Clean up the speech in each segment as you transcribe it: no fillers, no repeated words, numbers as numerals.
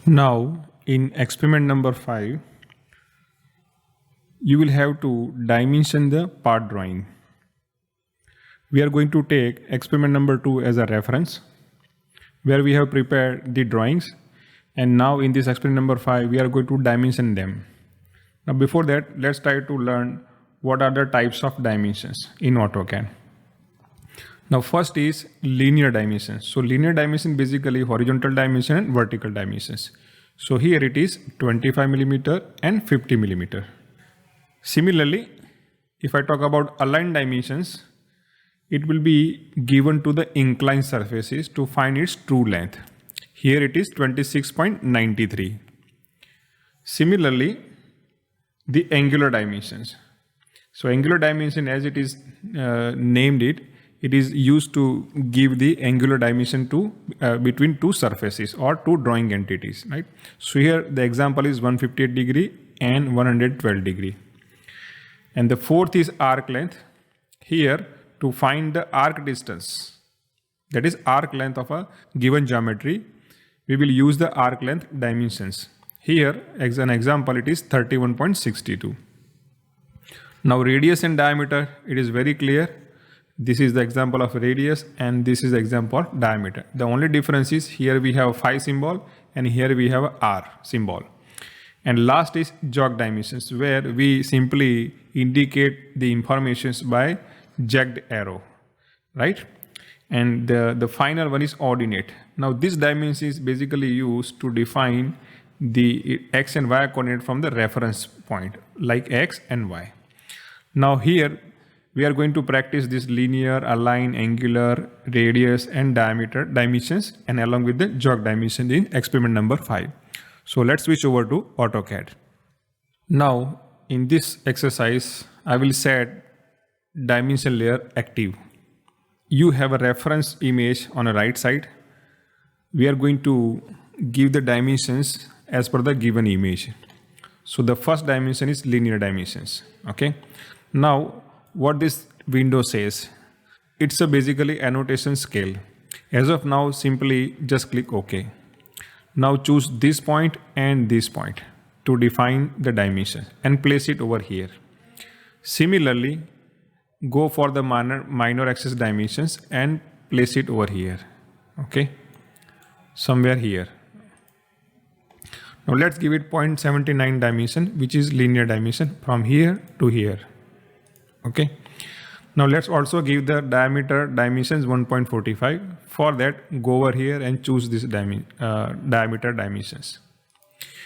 Now, in experiment number 5, you will have to dimension the part drawing. We are going to take experiment number 2 as a reference, where we have prepared the drawings, and now in this experiment number 5, we are going to dimension them. Now, before that, let's try to learn what are the types of dimensions in AutoCAD. Now, first is linear dimensions. So, linear dimension basically horizontal dimension and vertical dimensions. So, here it is 25 millimeter and 50 millimeter. Similarly, if I talk about aligned dimensions, it will be given to the inclined surfaces to find its true length. Here it is 26.93. Similarly, the angular dimensions. So angular dimension, as it is named it is used to give the angular dimension to between two surfaces or two drawing entities, right? So here the example is 158 degree and 112 degree. And the fourth is arc length. Here, to find the arc distance, that is arc length of a given geometry, we will use the arc length dimensions. Here, as an example, it is 31.62. Now radius and diameter, it is very clear. This is the example of radius and this is the example of diameter. The only difference is here we have phi symbol and here we have a r symbol. And last is jog dimensions, where we simply indicate the informations by jagged arrow, right? And the final one is ordinate. Now this dimension is basically used to define the x and y coordinate from the reference point, like x and y. Now here we are going to practice this linear, align, angular, radius and diameter dimensions, and along with the jog dimension in experiment number 5. So let's switch over to AutoCAD. Now in this exercise, I will set dimension layer active. You have a reference image on the right side. We are going to give the dimensions as per the given image. So the first dimension is linear dimensions. Okay. Now what this window says, it's a basically annotation scale. As of now, simply just click OK. Now choose this point and this point to define the dimension and place it over here. Similarly, go for the minor axis dimensions and place it over here. Okay, somewhere here. Now let's give it 0.79 dimension, which is linear dimension from here to here. Okay. Now let's also give the diameter dimensions 1.45. For that, go over here and choose this diameter dimensions.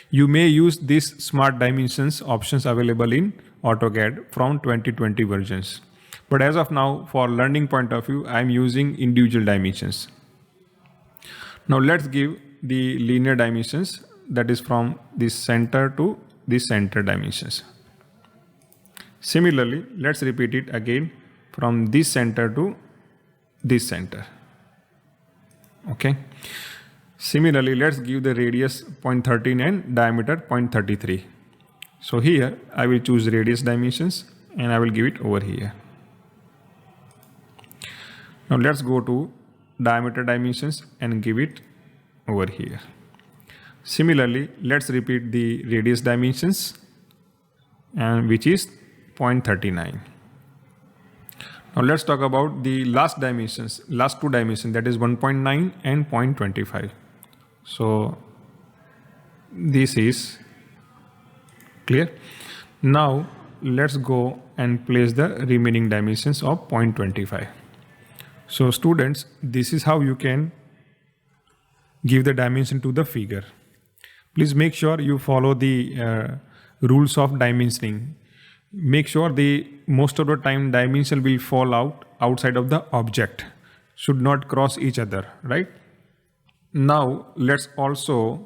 You may use these smart dimensions options available in AutoCAD from 2020 versions. But as of now, for learning point of view, I am using individual dimensions. Now let's give the linear dimensions, that is from this center to this center dimensions. Similarly, let's repeat it again from this center to this center. Okay. Similarly, let's give the radius 0.13 and diameter 0.33. So here I will choose radius dimensions and I will give it over here. Now let's go to diameter dimensions and give it over here. Similarly, let's repeat the radius dimensions, and which is 0.39. Now let's talk about the last dimensions, last two dimensions, that is 1.9 and 0.25. So this is clear. Now let's go and place the remaining dimensions of 0.25. So students, this is how you can give the dimension to the figure. Please make sure you follow the rules of dimensioning. Make sure the most of the time dimension will fall outside of the object, should not cross each other, right? Now let's also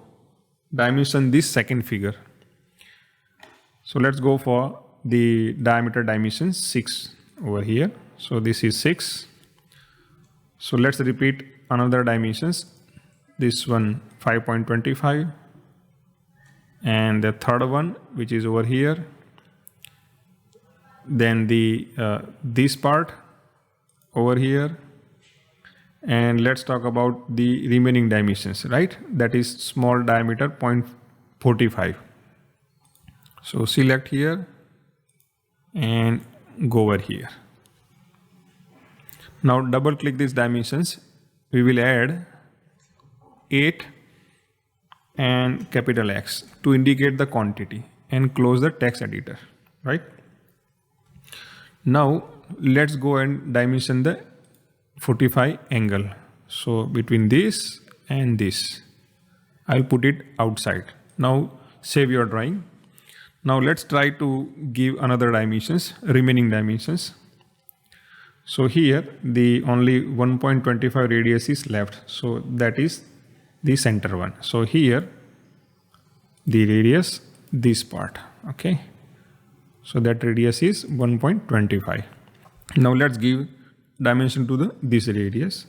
dimension this second figure. So let's go for the diameter dimension 6 over here. So this is 6. So let's repeat another dimensions. This one 5.25 and the third one, which is over here. Then the this part over here, And let's talk about the remaining dimensions, right? That is small diameter 0.45. So select here and go over here. Now double click these dimensions. We will add 8 and capital X to indicate the quantity and close the text editor, right? Now let's go and dimension the 45 angle. So between this and this, I'll put it outside. Now save your drawing. Now let's try to give another dimensions, remaining dimensions. So here the only 1.25 radius is left. So that is the center one. So here the radius, this part, okay. So that radius is 1.25. Now let's give dimension to this radius.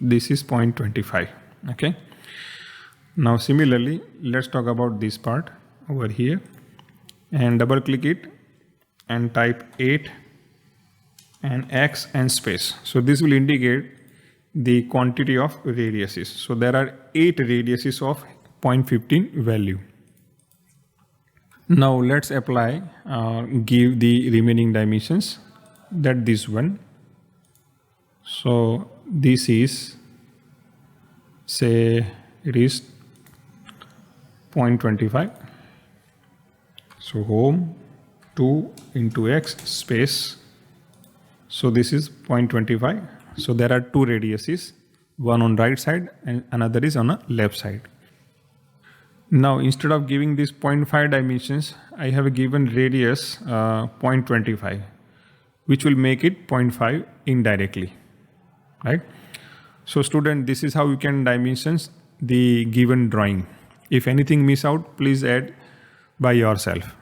This is 0.25, okay. Now similarly, let's talk about this part over here and double click it and type 8 and X and space. So this will indicate the quantity of radiuses. So there are 8 radiuses of 0.15 value. Now let's apply, give the remaining dimensions, that this one. So this is, say it is 0.25. So home 2 into X space. So this is 0.25. So there are 2 radiuses, one on right side and another is on a left side. Now instead of giving this 0.5 dimensions, I have given radius 0.25, which will make it 0.5 indirectly, right? So student, this is how you can dimensions the given drawing. If anything miss out, please add by yourself.